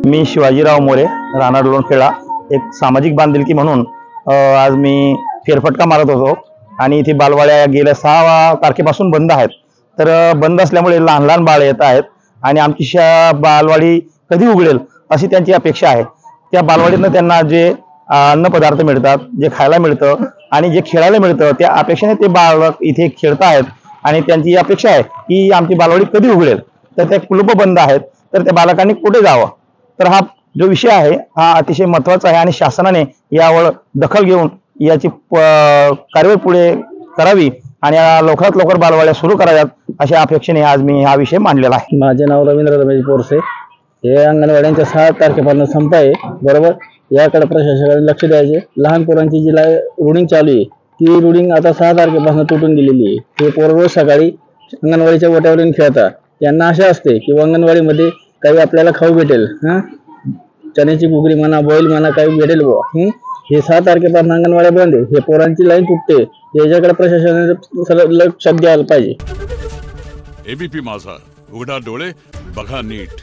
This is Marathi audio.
मी शिवाजीराव मोरे, राहणार लोणखेडा. एक सामाजिक बांधिलकी म्हणून आज मी फेरफटका मारत होतो आणि इथे बालवाड्या गेल्या 6 तारखेपासून बंद आहेत. तर बंद असल्यामुळे लहान लहान बाळ येत आहेत आणि आमची बालवाडी कधी उघडेल अशी त्यांची अपेक्षा आहे. त्या बालवाडीतनं त्यांना जे अन्नपदार्थ मिळतात, जे खायला मिळतं आणि जे खेळायला मिळतं, त्या अपेक्षेने ते बालक इथे खेळत आहेत आणि त्यांची अपेक्षा आहे की आमची बालवाडी कधी उघडेल. तर त्या कुलूप बंद आहेत, तर त्या बालकांनी कुठे जावं. तर हा जो विषय आहे हा अतिशय महत्त्वाचा आहे आणि शासनाने यावर दखल घेऊन याची कार्यवाही पुढे करावी आणि लवकरात लवकर बालवाड्या सुरू कराव्यात अशा अपेक्षेने आज मी हा विषय मांडलेला आहे. माझे नाव रवींद्र रमेश बोरसे. हे अंगणवाड्यांच्या 6 तारखेपासून संप आहे, बरोबर. याकडे प्रशासनाने लक्ष द्यायचे. लहान पोरांची जी रुडिंग चालू आहे ती रुडिंग आता 6 तारखेपासून तुटून गेलेली आहे. हे पोरं रोज सकाळी अंगणवाडीच्या ओट्यावरून खेळतात. त्यांना आशा असते की अंगणवाडीमध्ये काही आपल्याला खाऊ भेटेल, चण्याची घुगरी म्हणा, बॉईल म्हणा, काही भेटेल बुवा. हे 6 तारखेपासून अंगणवाड्या बंद आहे. हे पोरांची लाईन तुटते. याच्याकडे प्रशासनाने लक्ष द्यायला पाहिजे. एबीपी माझा, उघडा डोळे बघा नीट.